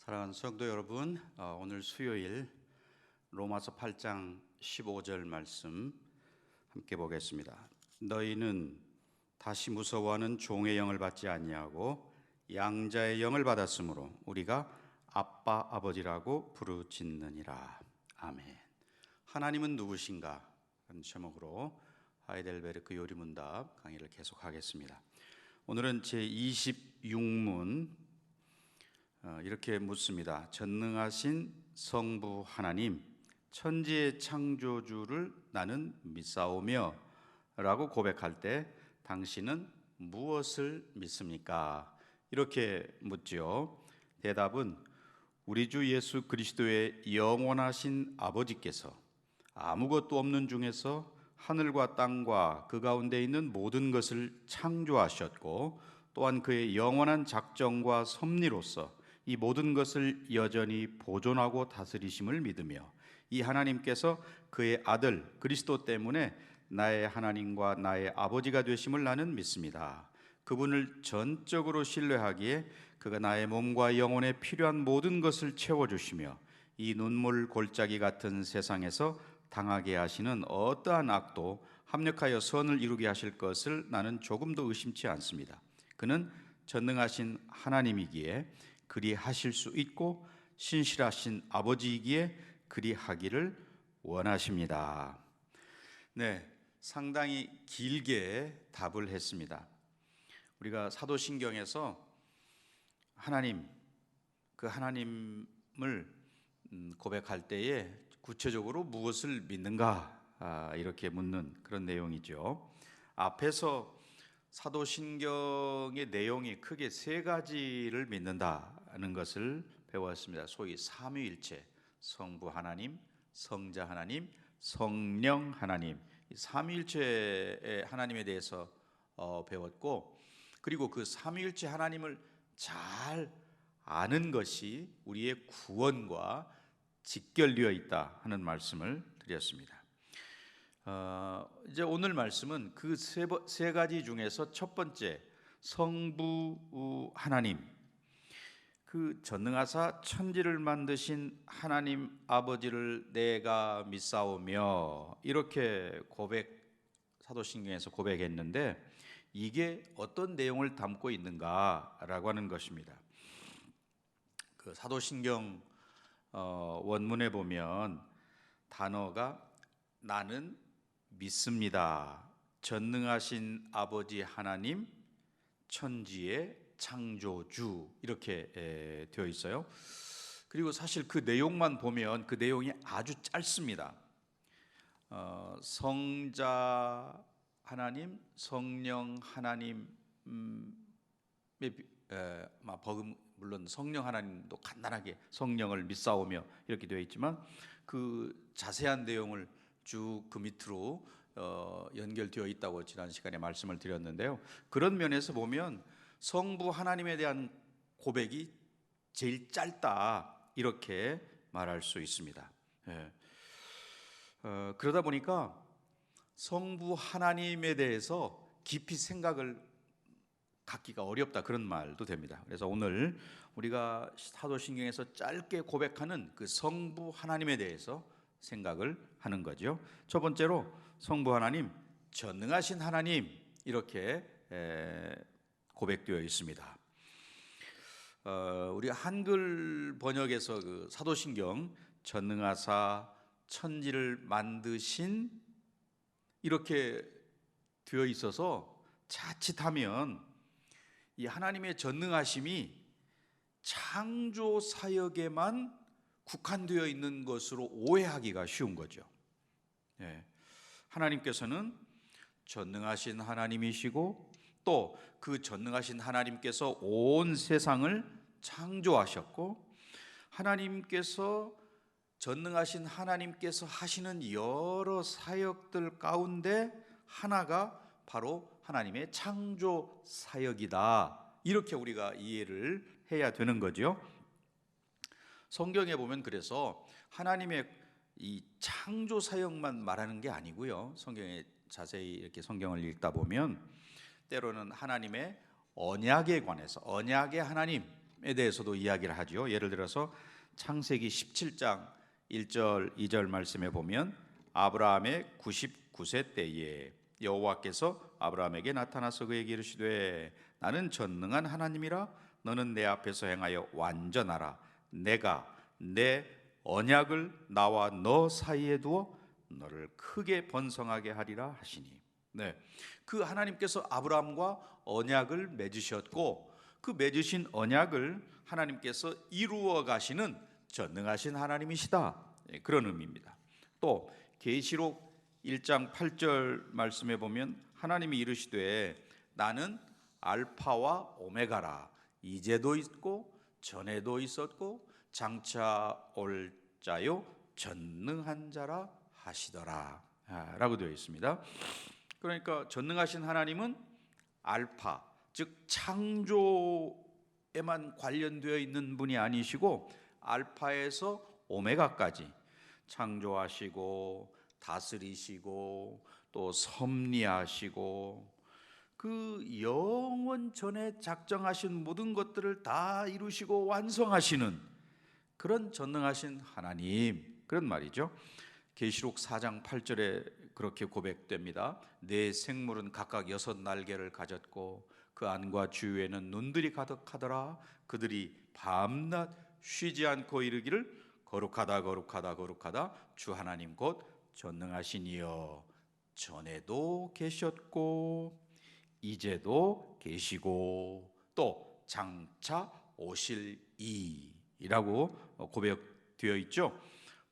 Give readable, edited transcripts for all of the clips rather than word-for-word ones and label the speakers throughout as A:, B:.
A: 사랑하는 성도 여러분, 오늘 수요일 로마서 8장 15절 말씀 함께 보겠습니다. 너희는 다시 무서워하는 종의 영을 받지 아니하고 양자의 영을 받았으므로 우리가 아빠 아버지라고 부르짖느니라. 아멘. 하나님은 누구신가? 라는 제목으로 하이델베르크 요리문답 강의를 계속하겠습니다. 오늘은 제26문 이렇게 묻습니다. 전능하신 성부 하나님, 천지의 창조주를 나는 믿사오며 라고 고백할 때 당신은 무엇을 믿습니까? 이렇게 묻지요. 대답은 우리 주 예수 그리스도의 영원하신 아버지께서 아무것도 없는 중에서 하늘과 땅과 그 가운데 있는 모든 것을 창조하셨고, 또한 그의 영원한 작정과 섭리로서 이 모든 것을 여전히 보존하고 다스리심을 믿으며, 이 하나님께서 그의 아들 그리스도 때문에 나의 하나님과 나의 아버지가 되심을 나는 믿습니다. 그분을 전적으로 신뢰하기에 그가 나의 몸과 영혼에 필요한 모든 것을 채워주시며, 이 눈물 골짜기 같은 세상에서 당하게 하시는 어떠한 악도 합력하여 선을 이루게 하실 것을 나는 조금도 의심치 않습니다. 그는 전능하신 하나님이기에 그리 하실 수 있고, 신실하신 아버지이기에 그리 하기를 원하십니다. 네, 상당히 길게 답을 했습니다. 우리가 사도신경에서 하나님, 그 하나님을 고백할 때에 구체적으로 무엇을 믿는가 이렇게 묻는 그런 내용이죠. 앞에서 사도신경의 내용이 크게 세 가지를 믿는다는 것을 배웠습니다. 소위 삼위일체, 성부 하나님, 성자 하나님, 성령 하나님, 삼위일체의 하나님에 대해서 배웠고, 그리고 그 삼위일체 하나님을 잘 아는 것이 우리의 구원과 직결되어 있다 하는 말씀을 드렸습니다. 이제 오늘 말씀은 그 세 가지 중에서 첫 번째, 성부 하나님, 그 전능하사 천지를 만드신 하나님 아버지를 내가 믿사오며, 이렇게 사도신경에서 고백했는데, 이게 어떤 내용을 담고 있는가라고 하는 것입니다. 그 사도신경 원문에 보면 단어가 나는 믿습니다. 전능하신 아버지 하나님, 천지의 창조주, 이렇게 되어 있어요. 그리고 사실 그 내용만 보면 그 내용이 아주 짧습니다. 성자 하나님, 성령 하나님, 물론 성령 하나님도 간단하게 성령을 믿사오며 이렇게 되어 있지만, 그 자세한 내용을 쭉 그 밑으로 연결되어 있다고 지난 시간에 말씀을 드렸는데요. 그런 면에서 보면 성부 하나님에 대한 고백이 제일 짧다, 이렇게 말할 수 있습니다. 그러다 보니까 성부 하나님에 대해서 깊이 생각을 갖기가 어렵다, 그런 말도 됩니다. 그래서 오늘 우리가 사도신경에서 짧게 고백하는 그 성부 하나님에 대해서 생각을 하는 거죠. 첫 번째로 성부 하나님, 전능하신 하나님, 이렇게 고백되어 있습니다. 우리 한글 번역에서 그 사도신경 전능하사 천지를 만드신, 이렇게 되어 있어서 자칫하면 이 하나님의 전능하심이 창조 사역에만 국한되어 있는 것으로 오해하기가 쉬운 거죠. 하나님께서는 전능하신 하나님이시고, 또 그 전능하신 하나님께서 온 세상을 창조하셨고, 전능하신 하나님께서 하시는 여러 사역들 가운데 하나가 바로 하나님의 창조 사역이다, 이렇게 우리가 이해를 해야 되는 거죠. 성경에 보면 그래서 하나님의 이 창조 사역만 말하는 게 아니고요, 성경에 자세히 이렇게 성경을 읽다 보면 때로는 하나님의 언약에 관해서, 언약의 하나님, 하나님에 대해서도 이야기를 하죠. 예를 들어서 창세기 17장 1절 2절 말씀에 보면 아브라함의 99세 때에 여호와께서 아브라함에게 나타나서 그에게 이르시되 나는 전능한 하나님이라 너는 내 앞에서 행하여 완전하라 내가 내 언약을 나와 너 사이에 두어 너를 크게 번성하게 하리라 하시니. 네, 그 하나님께서 아브라함과 언약을 맺으셨고 그 맺으신 언약을 하나님께서 이루어 가시는 전능하신 하나님이시다, 그런 의미입니다. 또 계시록 1장 8절 말씀에 보면 하나님이 이르시되 나는 알파와 오메가라 이제도 있고 전에도 있었고 장차 올 자요 전능한 자라 하시더라 라고 되어 있습니다. 그러니까 전능하신 하나님은 알파, 즉 창조에만 관련되어 있는 분이 아니시고 알파에서 오메가까지 창조하시고 다스리시고 또 섭리하시고 그 영원 전에 작정하신 모든 것들을 다 이루시고 완성하시는 그런 전능하신 하나님, 그런 말이죠. 계시록 4장 8절에 그렇게 고백됩니다. 네 생물은 각각 6날개를 가졌고 그 안과 주위에는 눈들이 가득하더라. 그들이 밤낮 쉬지 않고 이르기를 거룩하다 거룩하다 거룩하다 주 하나님 곧 전능하신 이여 전에도 계셨고 이제도 계시고 또 장차 오실 이라고 고백되어 있죠.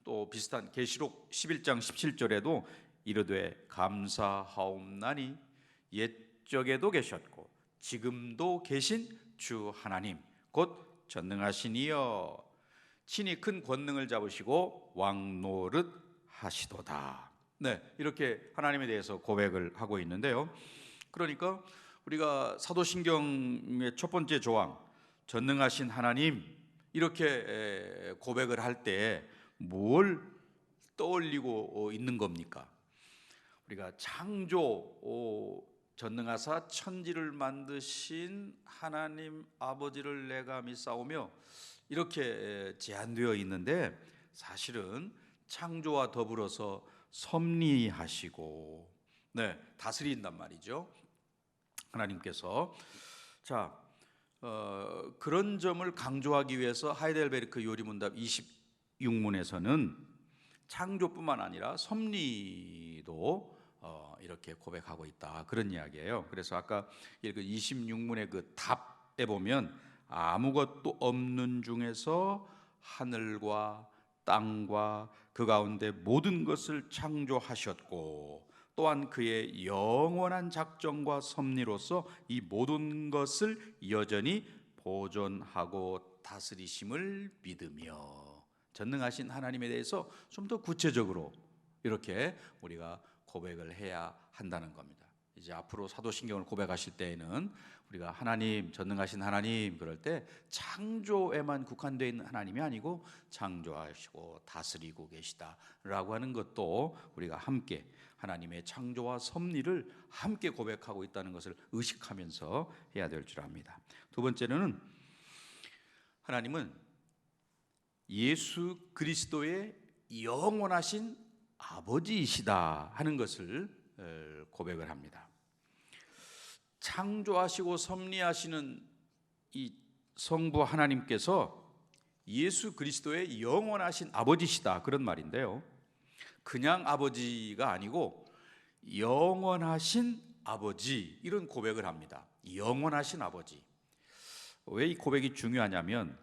A: 또 비슷한 계시록 11장 17절에도 이르되 감사하옵나니 옛적에도 계셨고 지금도 계신 주 하나님 곧 전능하신 이여 친히 큰 권능을 잡으시고 왕노릇 하시도다. 네, 이렇게 하나님에 대해서 고백을 하고 있는데요. 그러니까 우리가 사도신경의 첫 번째 조항 전능하신 하나님 이렇게 고백을 할 때 뭘 떠올리고 있는 겁니까? 우리가 창조 전능하사 천지를 만드신 하나님 아버지를 내가 믿사오며 이렇게 제안되어 있는데 사실은 창조와 더불어서 섭리하시고 다스린단 말이죠. 하나님께서 자 그런 점을 강조하기 위해서 하이델베르크 요리문답 26문에서는 창조뿐만 아니라 섭리도 이렇게 고백하고 있다, 그런 이야기예요. 그래서 아까 읽은 26문의 그 답에 보면 아무것도 없는 중에서 하늘과 땅과 그 가운데 모든 것을 창조하셨고 또한 그의 영원한 작정과 섭리로서 이 모든 것을 여전히 보존하고 다스리심을 믿으며 전능하신 하나님에 대해서 좀 더 구체적으로 이렇게 우리가 고백을 해야 한다는 겁니다. 이제 앞으로 사도신경을 고백하실 때에는 우리가 하나님, 전능하신 하나님 그럴 때 창조에만 국한되어 있는 하나님이 아니고 창조하시고 다스리고 계시다라고 하는 것도 우리가 함께 하나님의 창조와 섭리를 함께 고백하고 있다는 것을 의식하면서 해야 될 줄 압니다. 두 번째는 하나님은 예수 그리스도의 영원하신 아버지이시다 하는 것을 고백을 합니다. 창조하시고 섭리하시는 이 성부 하나님께서 예수 그리스도의 영원하신 아버지시다, 그런 말인데요. 그냥 아버지가 아니고 영원하신 아버지, 이런 고백을 합니다. 영원하신 아버지. 왜 이 고백이 중요하냐면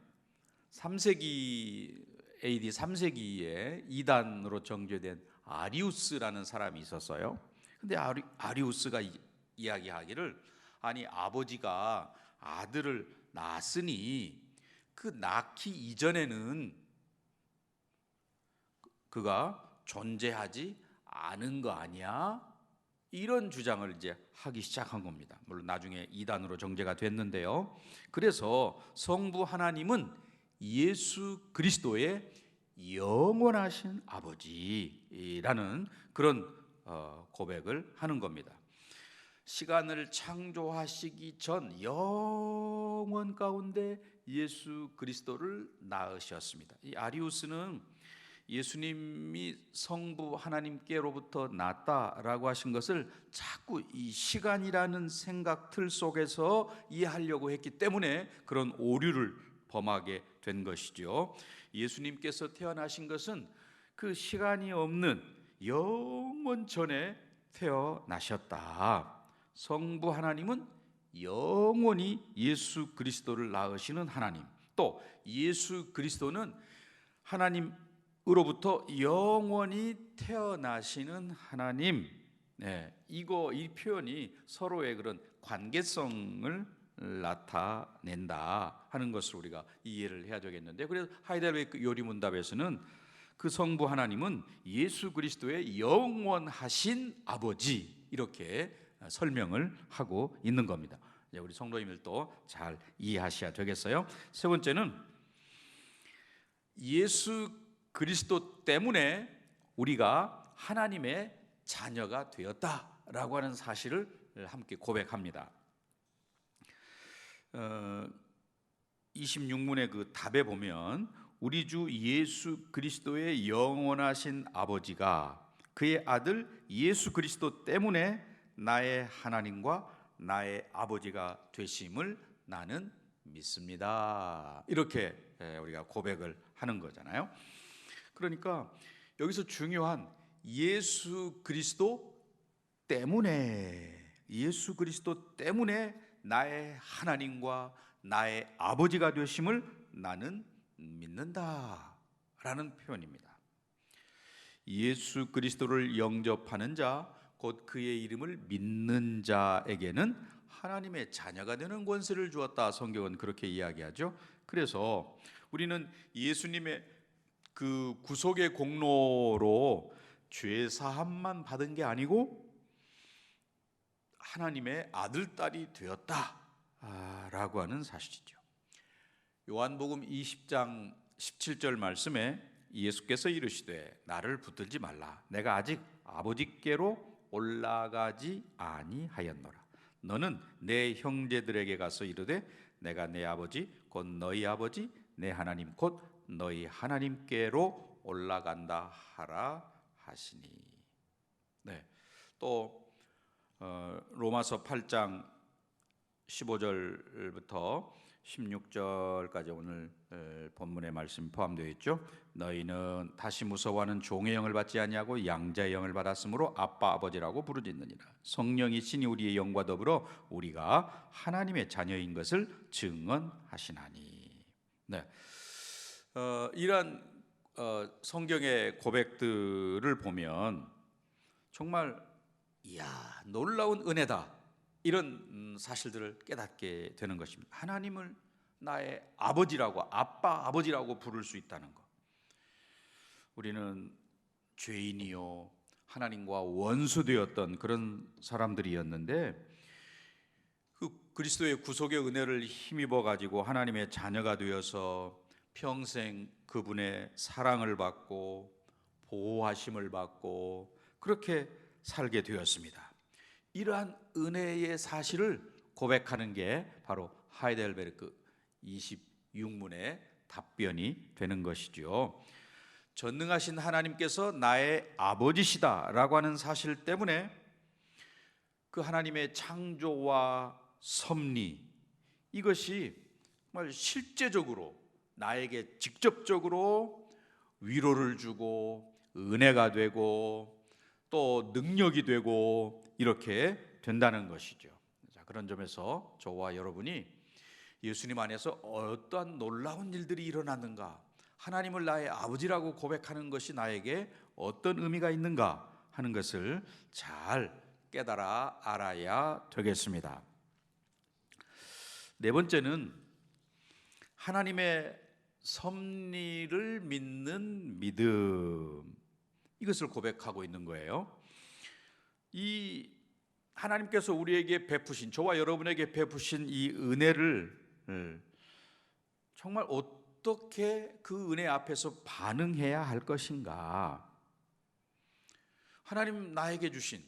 A: 3세기 AD 3세기에 이단으로 정죄된 아리우스라는 사람이 있었어요. 근데 아리우스가 이야기하기를 아니 아버지가 아들을 낳았으니 그 낳기 이전에는 그가 존재하지 않은 거 아니야? 이런 주장을 이제 하기 시작한 겁니다. 물론 나중에 이단으로 정죄가 됐는데요. 그래서 성부 하나님은 예수 그리스도의 영원하신 아버지라는 그런 고백을 하는 겁니다. 시간을 창조하시기 전 영원 가운데 예수 그리스도를 낳으셨습니다. 이 아리우스는 예수님이 성부 하나님께로부터 났다라고 하신 것을 자꾸 이 시간이라는 생각 틀 속에서 이해하려고 했기 때문에 그런 오류를 범하게 된 것이죠. 예수님께서 태어나신 것은 그 시간이 없는 영원 전에 태어나셨다. 성부 하나님은 영원히 예수 그리스도를 낳으시는 하나님, 또 예수 그리스도는 하나님으로부터 영원히 태어나시는 하나님. 이 표현이 서로의 그런 관계성을 나타낸다 하는 것을 우리가 이해를 해야 되겠는데, 그래서 하이델베르크 요리문답에서는 그 성부 하나님은 예수 그리스도의 영원하신 아버지, 이렇게 설명을 하고 있는 겁니다. 우리 성도님들도 잘 이해하셔야 되겠어요. 세 번째는 예수 그리스도 때문에 우리가 하나님의 자녀가 되었다라고 하는 사실을 함께 고백합니다. 26문의 그 답에 보면 우리 주 예수 그리스도의 영원하신 아버지가 그의 아들 예수 그리스도 때문에 나의 하나님과 나의 아버지가 되심을 나는 믿습니다. 이렇게 우리가 고백을 하는 거잖아요. 그러니까 여기서 중요한 예수 그리스도 때문에 나의 하나님과 나의 아버지가 되심을 나는 믿는다라는 표현입니다. 예수 그리스도를 영접하는 자, 곧 그의 이름을 믿는 자에게는 하나님의 자녀가 되는 권세를 주었다. 성경은 그렇게 이야기하죠. 그래서 우리는 예수님의 그 구속의 공로로 죄 사함만 받은 게 아니고 하나님의 아들, 딸이 되었다라고 하는 사실이죠. 요한복음 20장 17절 말씀에 예수께서 이르시되 나를 붙들지 말라. 내가 아직 아버지께로 올라가지 아니하였노라. 너는 내 형제들에게 가서 이르되 내가 내 아버지 곧 너희 아버지 내 하나님 곧 너희 하나님께로 올라간다 하라 하시니. 또 로마서 8장 15절부터 16절까지 오늘 본문의 말씀 포함되어 있죠. 너희는 다시 무서워하는 종의 영을 받지 아니하고 양자의 영을 받았으므로 아빠 아버지라고 부르짖느니라. 성령이 신이 우리의 영과 더불어 우리가 하나님의 자녀인 것을 증언하시나니. 이러한 성경의 고백들을 보면 정말 놀라운 은혜다, 이런 사실들을 깨닫게 되는 것입니다. 하나님을 나의 아버지라고, 아빠 아버지라고 부를 수 있다는 것. 우리는 죄인이요 하나님과 원수되었던 그런 사람들이었는데 그 그리스도의 구속의 은혜를 힘입어 가지고 하나님의 자녀가 되어서 평생 그분의 사랑을 받고 보호하심을 받고 그렇게 살게 되었습니다. 이러한 은혜의 사실을 고백하는 게 바로 하이델베르크 26문의 답변이 되는 것이죠. 전능하신 하나님께서 나의 아버지시다라고 하는 사실 때문에 그 하나님의 창조와 섭리, 이것이 정말 실제적으로 나에게 직접적으로 위로를 주고 은혜가 되고 또 능력이 되고 이렇게 된다는 것이죠. 자, 그런 점에서 저와 여러분이 예수님 안에서 어떠한 놀라운 일들이 일어났는가, 하나님을 나의 아버지라고 고백하는 것이 나에게 어떤 의미가 있는가 하는 것을 잘 깨달아 알아야 되겠습니다. 네 번째는 하나님의 섭리를 믿는 믿음, 이것을 고백하고 있는 거예요. 이 하나님께서 우리에게 베푸신, 저와 여러분에게 베푸신 이 은혜를 정말 어떻게 그 은혜 앞에서 반응해야 할 것인가. 하나님 나에게 주신,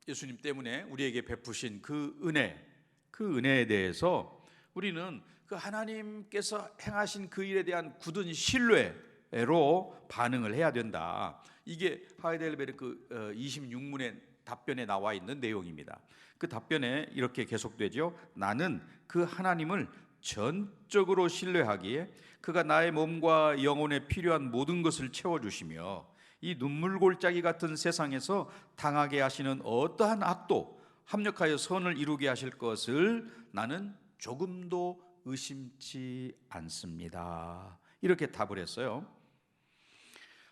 A: 예수님 때문에 우리에게 베푸신 그 은혜에 대해서 우리는 그 하나님께서 행하신 그 일에 대한 굳은 신뢰로 반응을 해야 된다. 이게 하이델베르크 26문의 답변에 나와 있는 내용입니다. 그 답변에 이렇게 계속되죠. 나는 그 하나님을 전적으로 신뢰하기에 그가 나의 몸과 영혼에 필요한 모든 것을 채워주시며 이 눈물골짜기 같은 세상에서 당하게 하시는 어떠한 악도 합력하여 선을 이루게 하실 것을 나는 조금도 의심치 않습니다. 이렇게 답을 했어요.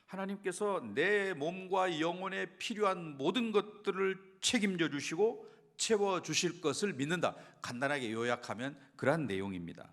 A: 하나님께서 내 몸과 영혼에 필요한 모든 것들을 책임져 주시고 채워 주실 것을 믿는다. 간단하게 요약하면 그러한 내용입니다.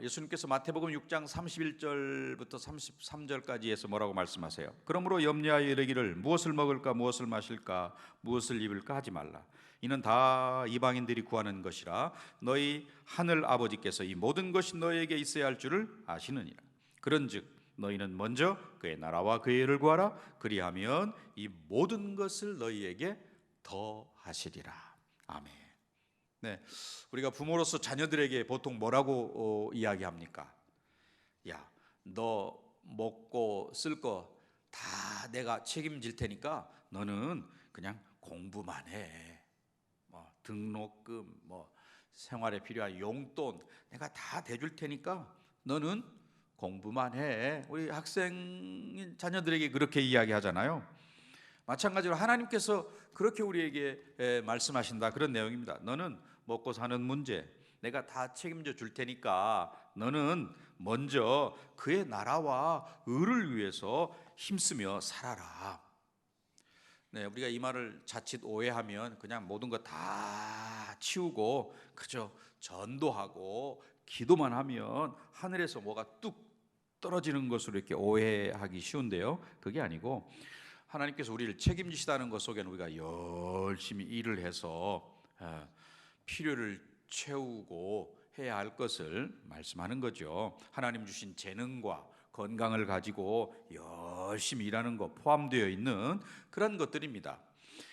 A: 예수님께서 마태복음 6장 31절부터 33절까지 해서 뭐라고 말씀하세요? 그러므로 염려하여 이르기를 무엇을 먹을까 무엇을 마실까 무엇을 입을까 하지 말라. 이는 다 이방인들이 구하는 것이라 너희 하늘 아버지께서 이 모든 것이 너희에게 있어야 할 줄을 아시느니라. 그런즉 너희는 먼저 그의 나라와 그의 의를 구하라. 그리하면 이 모든 것을 너희에게 더하시리라. 아멘. 네, 우리가 부모로서 자녀들에게 보통 뭐라고 이야기합니까? 야, 너 먹고 쓸 거 다 내가 책임질 테니까 너는 그냥 공부만 해. 뭐 등록금, 뭐 생활에 필요한 용돈 내가 다 대줄 테니까 너는 공부만 해. 우리 학생 자녀들에게 그렇게 이야기하잖아요. 마찬가지로 하나님께서 그렇게 우리에게 말씀하신다. 그런 내용입니다. 너는 먹고 사는 문제 내가 다 책임져 줄 테니까 너는 먼저 그의 나라와 의를 위해서 힘쓰며 살아라. 네, 우리가 이 말을 자칫 오해하면 그냥 모든 거 다 치우고 그저 전도하고 기도만 하면 하늘에서 뭐가 뚝 떨어지는 것으로 이렇게 오해하기 쉬운데요. 그게 아니고 하나님께서 우리를 책임지시다는 것 속에는 우리가 열심히 일을 해서 필요를 채우고 해야 할 것을 말씀하는 거죠. 하나님 주신 재능과 건강을 가지고 열심히 일하는 것 포함되어 있는 그런 것들입니다.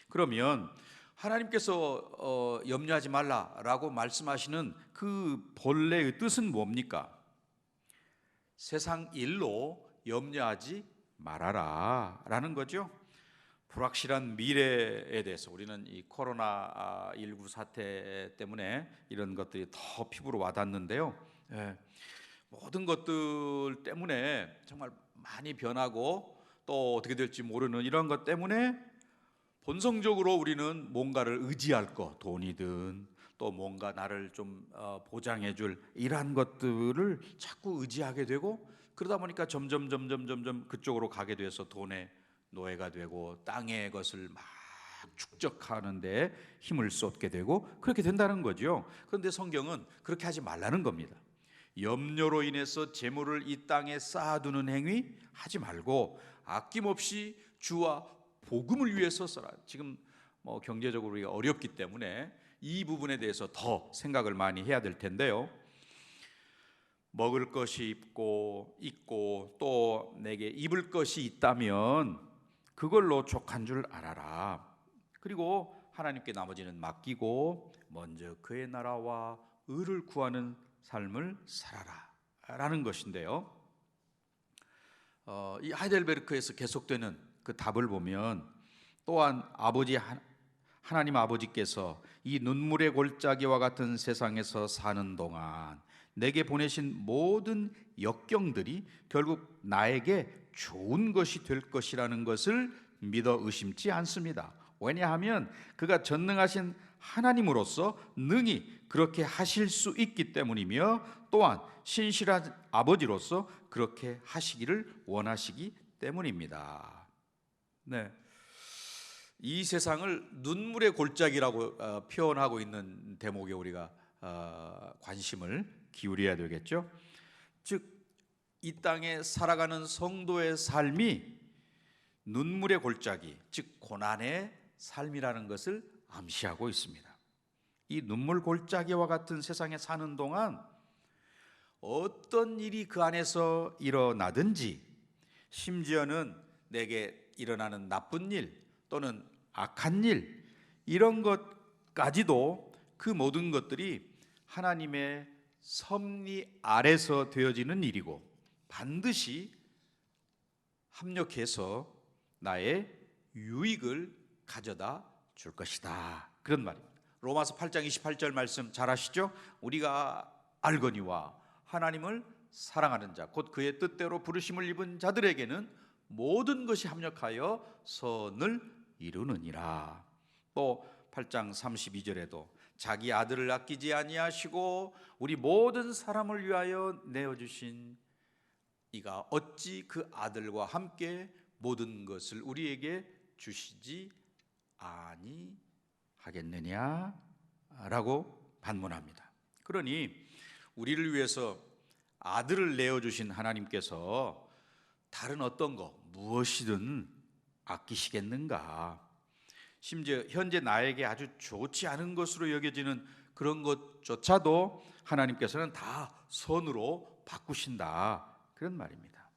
A: 그러면 하나님께서 염려하지 말라라고 말씀하시는 그 본래의 뜻은 뭡니까? 세상 일로 염려하지 말아라 라는 거죠. 불확실한 미래에 대해서 우리는 이 코로나19 사태 때문에 이런 것들이 더 피부로 와닿는데요. 모든 것들 때문에 정말 많이 변하고 또 어떻게 될지 모르는 이런 것 때문에 본성적으로 우리는 뭔가를 의지할 거, 돈이든 또 뭔가 나를 좀 보장해 줄 이러한 것들을 자꾸 의지하게 되고 그러다 보니까 점점 그쪽으로 가게 돼서 돈의 노예가 되고 땅의 것을 막 축적하는데 힘을 쏟게 되고 그렇게 된다는 거죠. 그런데 성경은 그렇게 하지 말라는 겁니다. 염려로 인해서 재물을 이 땅에 쌓아두는 행위 하지 말고 아낌없이 주와 복음을 위해서 써라. 지금 뭐 경제적으로 우리가 어렵기 때문에 이 부분에 대해서 더 생각을 많이 해야 될 텐데요. 먹을 것이 있고 또 내게 입을 것이 있다면 그걸로 족한 줄 알아라. 그리고 하나님께 나머지는 맡기고 먼저 그의 나라와 의를 구하는 삶을 살아라 라는 것인데요. 이 하이델베르크에서 계속되는 그 답을 보면 또한 하나님 아버지께서 이 눈물의 골짜기와 같은 세상에서 사는 동안 내게 보내신 모든 역경들이 결국 나에게 좋은 것이 될 것이라는 것을 믿어 의심치 않습니다. 왜냐하면 그가 전능하신 하나님으로서 능히 그렇게 하실 수 있기 때문이며 또한 신실한 아버지로서 그렇게 하시기를 원하시기 때문입니다. 네, 이 세상을 눈물의 골짜기라고 표현하고 있는 대목에 우리가 관심을 기울여야 되겠죠. 즉 이 땅에 살아가는 성도의 삶이 눈물의 골짜기, 즉 고난의 삶이라는 것을 암시하고 있습니다. 이 눈물 골짜기와 같은 세상에 사는 동안 어떤 일이 그 안에서 일어나든지 심지어는 내게 일어나는 나쁜 일 또는 악한 일 이런 것까지도 그 모든 것들이 하나님의 섭리 아래서 되어지는 일이고 반드시 합력해서 나의 유익을 가져다 줄 것이다, 그런 말입니다. 로마서 8장 28절 말씀 잘 아시죠? 우리가 알거니와 하나님을 사랑하는 자 곧 그의 뜻대로 부르심을 입은 자들에게는 모든 것이 합력하여 선을 이루느니라. 또 8장 32절에도 자기 아들을 아끼지 아니하시고 우리 모든 사람을 위하여 내어주신 이가 어찌 그 아들과 함께 모든 것을 우리에게 주시지 아니하겠느냐라고 반문합니다. 그러니 우리를 위해서 아들을 내어주신 하나님께서 다른 어떤 것 무엇이든 아끼시겠는가? 심지어 현재 나에게 아주 좋지 않은 것으로 여겨지는 그런 것조차도 하나님께서는 다 선으로 바꾸신다, 그런 말입니다.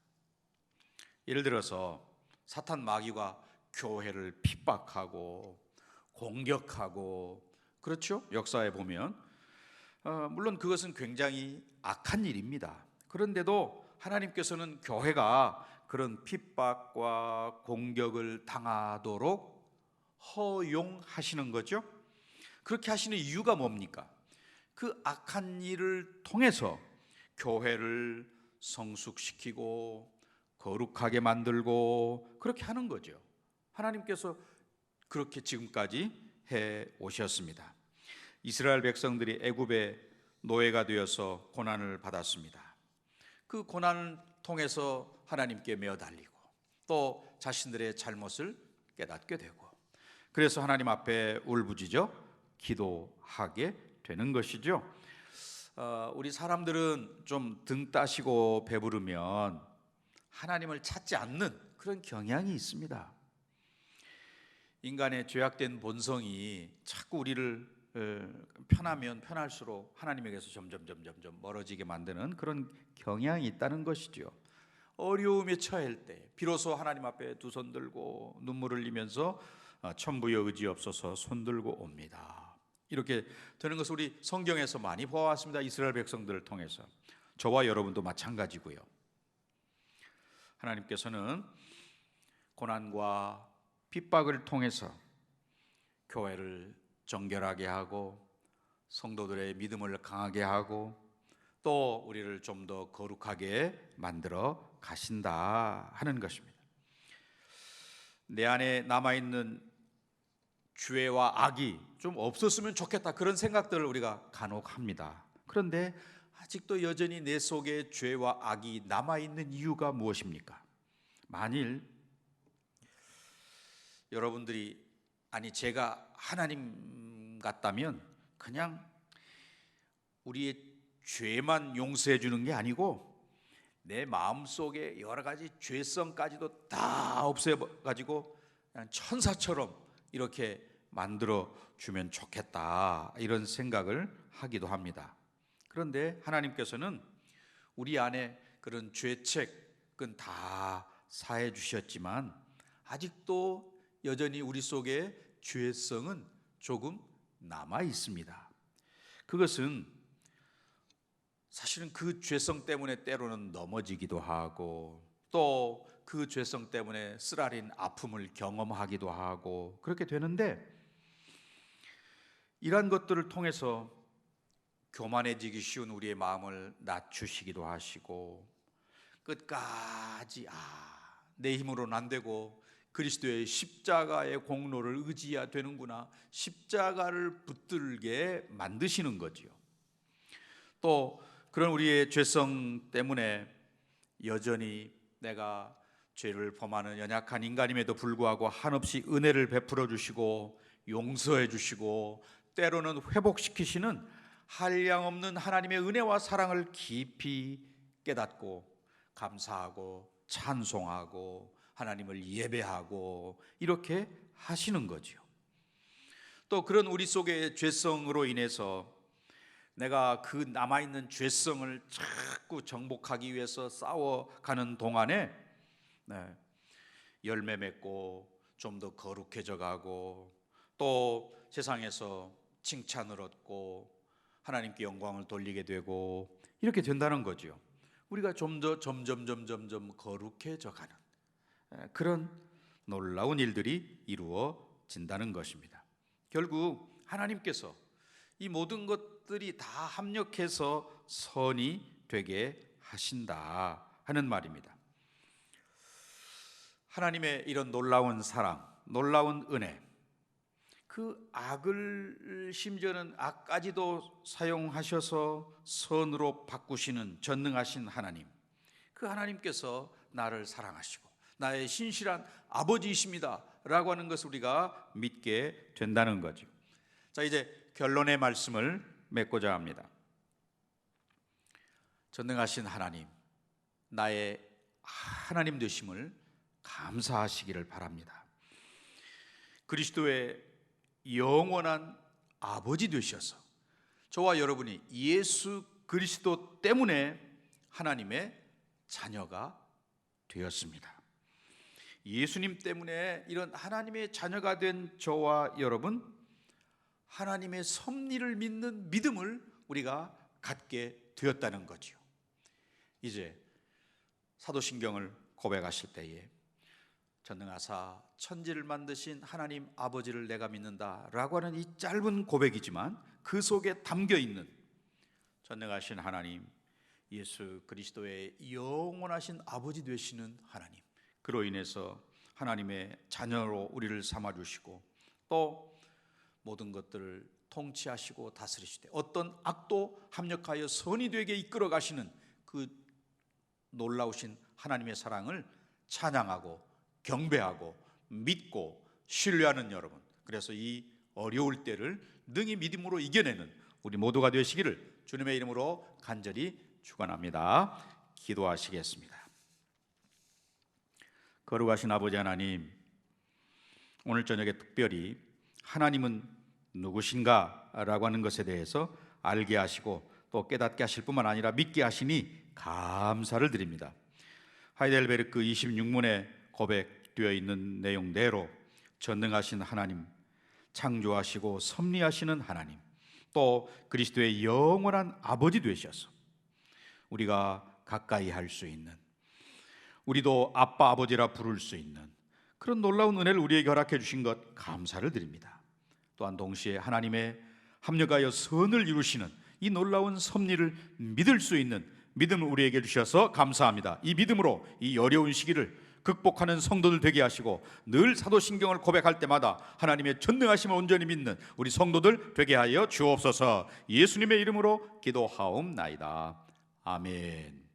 A: 예를 들어서 사탄 마귀가 교회를 핍박하고 공격하고 그렇죠? 역사에 보면 물론 그것은 굉장히 악한 일입니다. 그런데도 하나님께서는 교회가 그런 핍박과 공격을 당하도록 허용하시는 거죠. 그렇게 하시는 이유가 뭡니까? 그 악한 일을 통해서 교회를 성숙시키고 거룩하게 만들고 그렇게 하는 거죠. 하나님께서 그렇게 지금까지 해 오셨습니다. 이스라엘 백성들이 애굽의 노예가 되어서 고난을 받았습니다. 그 고난을 통해서 하나님께 매어달리고 또 자신들의 잘못을 깨닫게 되고 그래서 하나님 앞에 울부짖어 기도하게 되는 것이죠. 우리 사람들은 좀 등 따시고 배부르면 하나님을 찾지 않는 그런 경향이 있습니다. 인간의 죄악된 본성이 자꾸 우리를 편하면 편할수록 하나님에게서 점점 멀어지게 만드는 그런 경향이 있다는 것이죠. 어려움에 처할 때 비로소 하나님 앞에 두 손 들고 눈물을 흘리면서 천부여 의지없어서 손 들고 옵니다. 이렇게 되는 것을 우리 성경에서 많이 보아왔습니다. 이스라엘 백성들을 통해서. 저와 여러분도 마찬가지고요. 하나님께서는 고난과 핍박을 통해서 교회를 정결하게 하고 성도들의 믿음을 강하게 하고 또 우리를 좀 더 거룩하게 만들어 가신다 하는 것입니다. 내 안에 남아있는 죄와 악이 좀 없었으면 좋겠다, 그런 생각들을 우리가 간혹 합니다. 그런데 아직도 여전히 내 속에 죄와 악이 남아있는 이유가 무엇입니까? 만일 여러분들이 아니 제가 하나님 같다면 그냥 우리의 죄만 용서해 주는 게 아니고 내 마음속에 여러 가지 죄성까지도 다 없애가지고 그냥 천사처럼 이렇게 만들어 주면 좋겠다, 이런 생각을 하기도 합니다. 그런데 하나님께서는 우리 안에 그런 죄책은 다 사해 주셨지만 아직도 여전히 우리 속에 죄성은 조금 남아 있습니다. 그것은 사실은 그 죄성 때문에 때로는 넘어지기도 하고 또 그 죄성 때문에 쓰라린 아픔을 경험하기도 하고 그렇게 되는데, 이러한 것들을 통해서 교만해지기 쉬운 우리의 마음을 낮추시기도 하시고 끝까지 내 힘으로는 안 되고 그리스도의 십자가의 공로를 의지해야 되는구나, 십자가를 붙들게 만드시는 거지요. 또 그런 우리의 죄성 때문에 여전히 내가 죄를 범하는 연약한 인간임에도 불구하고 한없이 은혜를 베풀어 주시고 용서해 주시고 때로는 회복시키시는 한량없는 하나님의 은혜와 사랑을 깊이 깨닫고 감사하고 찬송하고 하나님을 예배하고 이렇게 하시는 거지요. 또 그런 우리 속의 죄성으로 인해서 내가 그 남아있는 죄성을 자꾸 정복하기 위해서 싸워가는 동안에 열매 맺고 좀 더 거룩해져 가고 또 세상에서 칭찬을 얻고 하나님께 영광을 돌리게 되고 이렇게 된다는 거죠. 우리가 좀 더 점점 거룩해져 가는 그런 놀라운 일들이 이루어진다는 것입니다. 결국 하나님께서 이 모든 것들이 다 합력해서 선이 되게 하신다 하는 말입니다. 하나님의 이런 놀라운 사랑, 놀라운 은혜, 그 악을 심지어는 악까지도 사용하셔서 선으로 바꾸시는 전능하신 하나님, 그 하나님께서 나를 사랑하시고 나의 신실한 아버지이십니다 라고 하는 것을 우리가 믿게 된다는 거죠. 자, 이제 결론의 말씀을 맺고자 합니다. 전능하신 하나님, 나의 하나님 되심을 감사하시기를 바랍니다. 그리스도의 영원한 아버지 되셔서 저와 여러분이 예수 그리스도 때문에 하나님의 자녀가 되었습니다. 예수님 때문에 이런 하나님의 자녀가 된 저와 여러분, 하나님의 섭리를 믿는 믿음을 우리가 갖게 되었다는 거죠. 이제 사도신경을 고백하실 때에 전능하사 천지를 만드신 하나님 아버지를 내가 믿는다 라고 하는 이 짧은 고백이지만 그 속에 담겨있는 전능하신 하나님, 예수 그리스도의 영원하신 아버지 되시는 하나님, 그로 인해서 하나님의 자녀로 우리를 삼아주시고 또 모든 것들을 통치하시고 다스리시되 어떤 악도 합력하여 선이 되게 이끌어 가시는 그 놀라우신 하나님의 사랑을 찬양하고 경배하고 믿고 신뢰하는 여러분, 그래서 이 어려울 때를 능히 믿음으로 이겨내는 우리 모두가 되시기를 주님의 이름으로 간절히 축원합니다. 기도하시겠습니다. 거룩하신 아버지 하나님, 오늘 저녁에 특별히 하나님은 누구신가 라고 하는 것에 대해서 알게 하시고 또 깨닫게 하실 뿐만 아니라 믿게 하시니 감사를 드립니다. 하이델베르크 26문에 고백되어 있는 내용대로 전능하신 하나님, 창조하시고 섭리하시는 하나님, 또 그리스도의 영원한 아버지 되셔서 우리가 가까이 할 수 있는, 우리도 아빠 아버지라 부를 수 있는 그런 놀라운 은혜를 우리에게 허락해 주신 것 감사를 드립니다. 또한 동시에 하나님의 합력하여 선을 이루시는 이 놀라운 섭리를 믿을 수 있는 믿음을 우리에게 주셔서 감사합니다. 이 믿음으로 이 어려운 시기를 극복하는 성도들 되게 하시고 늘 사도신경을 고백할 때마다 하나님의 전능하심을 온전히 믿는 우리 성도들 되게 하여 주옵소서. 예수님의 이름으로 기도하옵나이다. 아멘.